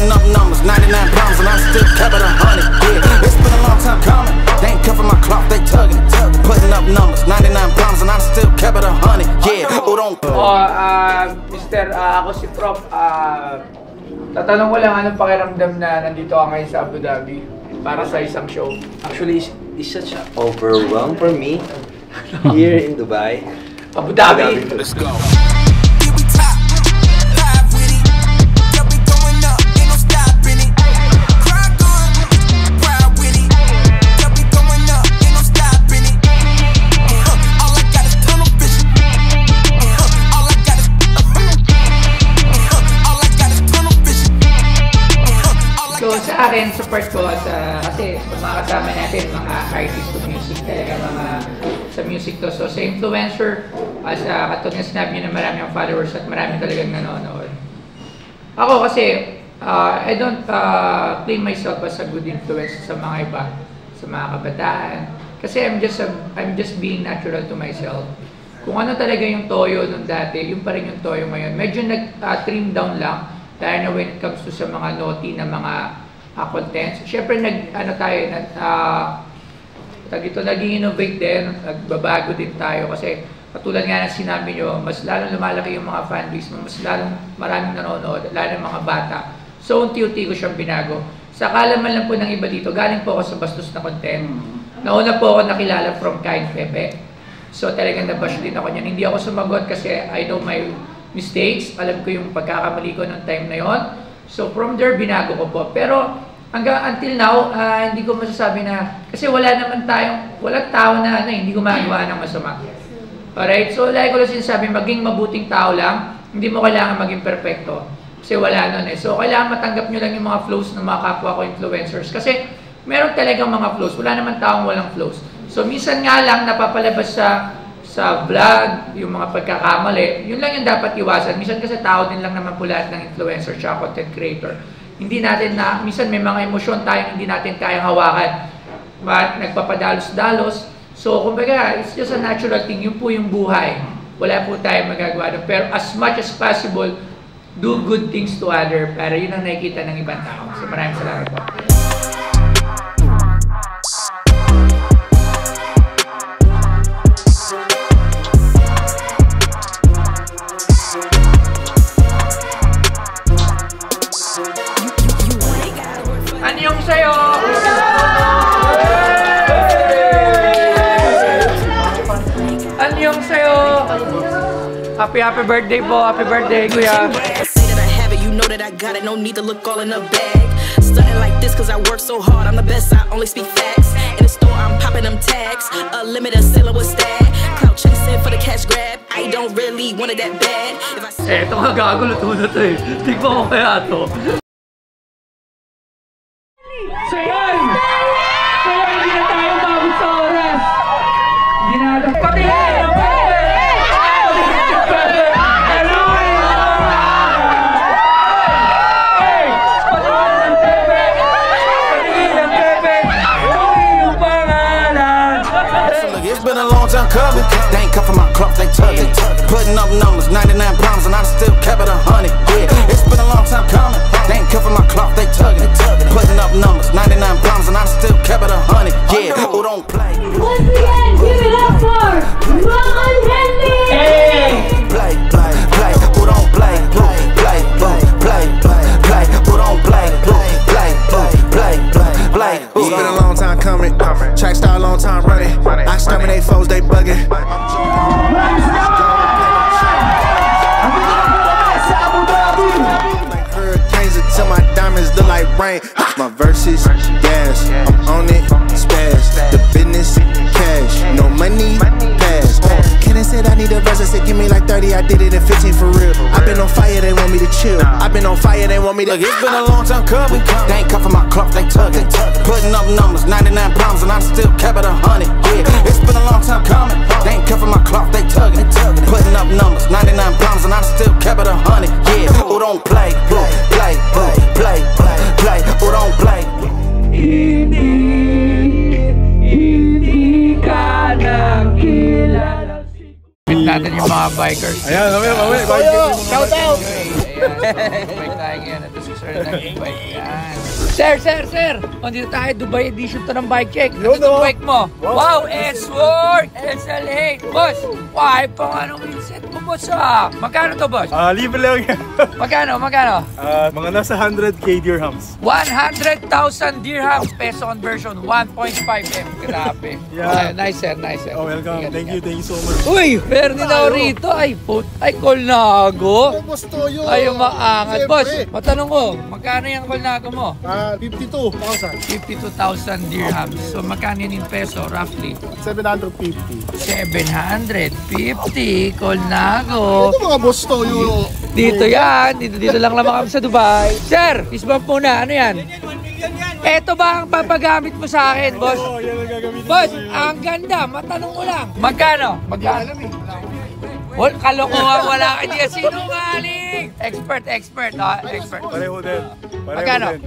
putting up numbers, 99 pounds, and I still kept it 100. Yeah, it's been a long time coming. They ain't cuffing my cloth, they tugging. Putting up numbers, 99 pounds, and I still kept it 100. Yeah, who don't? Mister, ako si Prof. Tatanong ko lang anong pakiramdam na nandito ka ngayon sa Abu Dhabi para sa isang show. Actually, it's such an overwhelm for me here in Dubai. Abu Dhabi. Let's go. So sa akin, support ko kasi mga kasama natin, mga artist of music talaga, mga sa music to. So sa influencer, katulad nga sinabi niyo na marami ang followers at marami talagang nanonood. Ako kasi, I don't claim myself as a good influence sa mga iba, sa mga kabataan. Kasi I'm just being natural to myself. Kung ano talaga yung toyo nung dati, yung pa rin yung toyo ngayon. Medyo nag-trim down lang. Dahil na when it comes to sa mga naughty na mga contents, syempre nag-innovate din, nagbabago din tayo kasi katulad nga ng sinabi nyo, mas lalong lumalaki yung mga fanbase mo, mas lalong maraming nanonood, lalo ng mga bata. So unti-unti ko siyang binago. Sa kalaman lang po ng iba dito, galing po ako sa bastos na content. Nauna po ako nakilala from Kain Pepe. So talagang nabash din ako niyan. Hindi ako sumagot kasi I know my mistakes, alam ko yung pagkakamali ko ng time na yon. So from there, binago ko po. Pero until now, hindi ko masasabi na, kasi walang tao na hindi gumagawa ng masama. Alright? So like ko lang sinasabi, maging mabuting tao lang, hindi mo kailangan maging perfecto. Kasi wala nun eh. So kailangan matanggap nyo lang yung mga flows ng mga kapwa ko influencers. Kasi meron talagang mga flows. Wala naman taong walang flows. So minsan nga lang napapalabas sa vlog, yung mga pagkakamali, yun lang yung dapat iwasan. Minsan kasi tao din lang naman po lahat ng influencer at content creator. Hindi natin minsan may mga emosyon tayong hindi natin kayang hawakan. But nagpapadalos-dalos. So kumbaga, it's just a natural thing. Yun po yung buhay. Wala po tayong magagawa doon. Pero as much as possible, do good things to other para yun ang nakikita ng ibang tao. So maraming salamat po. Anyong sa'yo! Anyong sa'yo! Happy birthday po! Happy birthday, kuya! Say that I have it, you know that I got it. No need to look all in the bag. Stunting like this cause I work so hard. I'm the best, I only speak facts. In the store, I'm popping them tags. A limited seller with stag. Clout chasing for the cash grab. I don't really want it that bad. Eto nga gago, luto na to eh. Tignan ko kaya to. So yun! Hindi na tayo mabot sa oras. Hindi na natin pati ang Pepe! Hello! Hey! Patingin ang Pepe! Patingin ang Pepe! Yung pangalan! It's been a long time coming. They ain't cuffing my cloth, they tugging. Putting up numbers, 99 pounds, and I still kept it 100. Yeah, it's been a long time coming. They ain't cuffing my cloth, they tugging. Putting up numbers, 99 pounds, and I still kept it 100. Yeah, who don't play? Once again, give it up for Ron Henley! Hey! Play, who don't play? Play, who don't play? Play. It's been a long time coming. Track star, long time running. I exterminate foes, they bugging. Like hurricanes until my diamonds look like rain. My verses, gas, I'm on it, spaz. The business, cash, no money, pass. Kenny said I need a verse, I said give me like 30, I did it in 15 for real. I've been on fire, they want me to chill. I've been on fire, they want me to. Look, it's been a long time coming. They ain't cuffing my cloth, they tugging. Putting up numbers, 99 pounds, and I still kept it 100. Yeah, it's been a long time coming. They ain't cuffing my cloth, they tugging. Putting up numbers, 99 pounds, and I still kept it 100. Yeah, who don't play? Play. Who don't play? Hindi ka nakilala. Natin yung mga bikers. Ayan, shout out! Ayan, so Dubai tayo ngayon. Ito si Sir ng e-bike. Ayan. Sir! O, dito tayo, Dubai edition to ng bike check. Ano itong bike mo? Wow, S-Work! SLA! Boss, why pang anong wheelset mo, boss ah? Magkano to, boss? Libre lang yan. Magkano? Mga nasa 100k dirhams. 100,000 dirhams, peso conversion, 1.5M. Grabe. Yeah. Nice, sir. Oh, welcome. Thank you so much. Uy, meron din ako rito. Ay, Colnago. Gusto yun. Ay, umaangat. Boss, matanong ko, magkano yung Colnago mo? 52,000. 52,000 dirhams. So, magkano yun in peso, roughly? 750. 750, Colnago. Ito mga boss to, euro. Dito yan. Dito lang naman kami sa Dubai. Sir, isbump muna. Ano yan? Ito ba ang papagamit mo sa akin, boss? Oo, yan ang gagamitin ko. Boss, ang ganda. Matanong ko lang. Magkano? Well, kalokohan, wala ka diyan sinungaling. Expert. Expert. Pareho din. Magkano?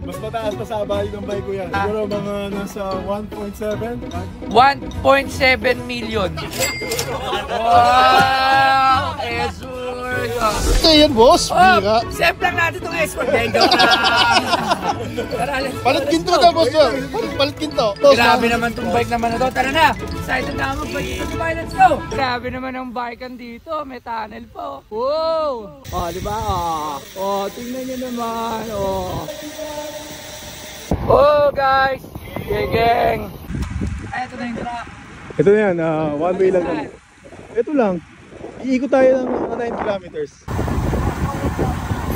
Mas mataas pa sa value ng bike ko yan. Siguro mga nasa 1.7. 1.7 million. Wow! Esur! Ito yan, boss. Bira. Save lang natin itong expert. Palit ginto na, boss. Palit ginto. Grabe naman itong bike naman na to. Tara na! Excited na ako mag-bike dito. Let's go! Grabe naman ang bike dito. May tunnel po. Wow! Diba? Tingnan nyo naman. Guys! Gang! Ito na yung truck. Ito na yan, one way lang kami. Ito lang. Iikot tayo ng 9 kilometers.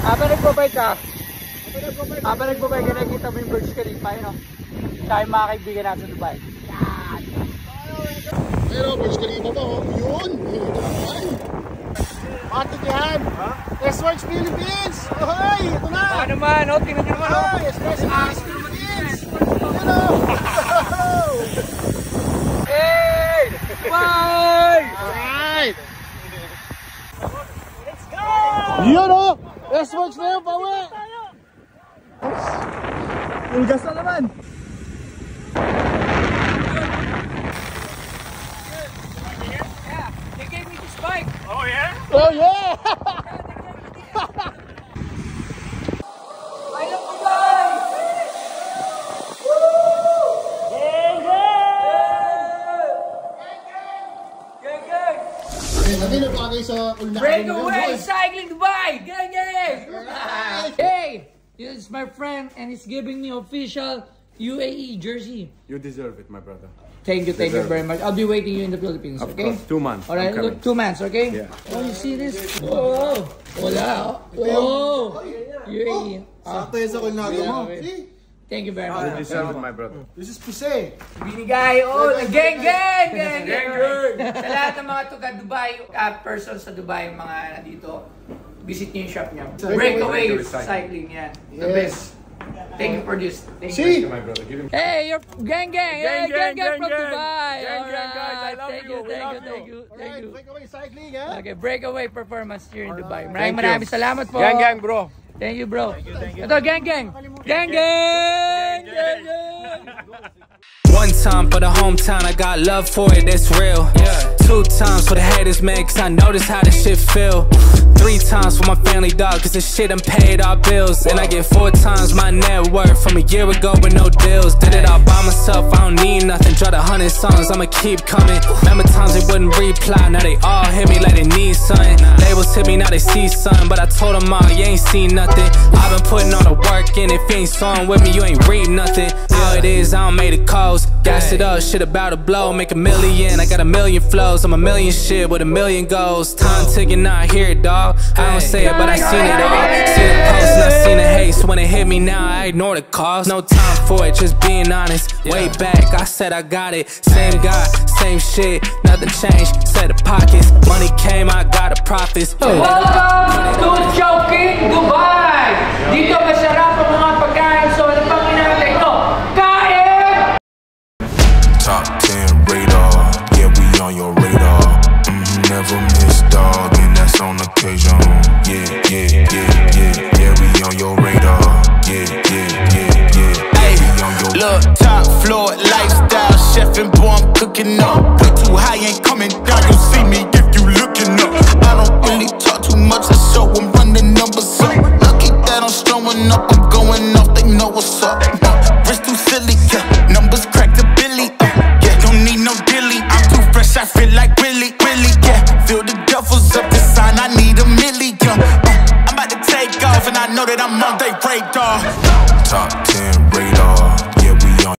Habang nagpo-bike ka, nakikita mo yung Burj Khalifa, yun o. Tsaka yung mga kaibigan natin sa Dubai. Pero, Burj Khalifa ba, yun. Matik yan. S-Works Philippines. Ohoy, ito na. Ano man, tingnan nyo naman. Ohoy, S-Works Philippines. Yun o. Hey! Bye! Alright. Yun o. S-Works na yun, pawi. Full gas na naman. Yeah, they gave me this bike. Oh yeah? Oh yeah. I love you guys! Breakaway Cycling Dubai! Gang! Hey! This is my friend and he's giving me official UAE jersey. You deserve it, my brother. Thank you very much. I'll be waiting you in the Philippines, okay? 2 months. Alright, look, 2 months, okay? Yeah. Oh, you see this? Oh, wala. Oh, UAE. Sakto yun sa Colnago mo. See? Thank you very You much. deserve it, my brother. This is Puse. Binigay, gang! Sa lahat ng mga taga Dubai, persons sa Dubai, mga nandito, visit niyo yung shop niya. Breakaway Cycling, yan. The best. Thank you for this. Thank you. My brother, give him. Hey, you're gang! Hey, gang from Dubai! Gang, guys, I love Thank you. Thank you. Breakaway cycling, ha? Okay, breakaway performance here in Dubai. Maraming salamat po. Gang, bro. Thank you, bro. Ito, gang! One time for the hometown, I got love for it, that's real. 2 times for the haters, man, cause I notice how this shit feel. 3 times for my family, dog, cause this shit done paid our bills. And I get 4 times my net worth from a year ago with no deals. Did it all by myself, I don't need nothing. Dropped 100 songs, I'ma keep coming. Remember times they wouldn't reply, now they all hit me like they need something. Labels hit me, now they see something, but I told them all, you ain't seen nothing. I've been putting all the work in, if you ain't sawing with me, you ain't read nothing. How it is, I don't make the calls. Gas it up, shit about to blow, make 1 million. I got 1 million flows, I'm 1 million shit with 1 million goals. Time ticking, not here, dog. I don't say it, but I seen it all. Seen the post and I seen the hate, so when it hit me now, I ignore the calls. No time for it, just being honest. Way back, I said I got it. Same guy, same shit, nothing changed. Set the pockets, money came, I got the profits. Welcome to Chowking Dubai! Dito masarap ang mga pagkain, so ano pang hinahintay nyo? Kain! Top 10 radar, yeah, we on your radar. Never miss, dog, and that's on occasion. Yeah, we on your radar. Yeah, hey, we on your look, top floor, lifestyle, chef and boy, I'm cooking up. Way too high, ain't coming down, you see me if you looking up. I don't really talk too much, I show I'm running up I know that I'm on they radar. Top 10 radar, yeah, we on.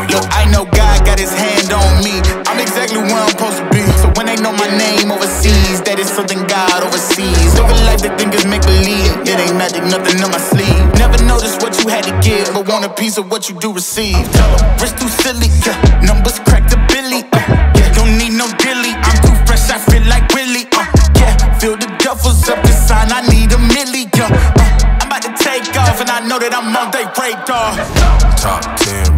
Look, I know God got his hand on me. I'm exactly where I'm supposed to be. So when they know my name overseas, that is something God oversees. Over life they think it's make-believe. It ain't magic, nothing on my sleeve. Never noticed what you had to give, but want a piece of what you do receive. Tell them, wrist too silly, yeah. Numbers crack the billy, yeah. Don't need no dilly, I'm too fresh, I feel like Willie, yeah. Feel the duffels up the sign, I need a milli, yeah. I'm about to take off, and I know that I'm on they radar. Top 10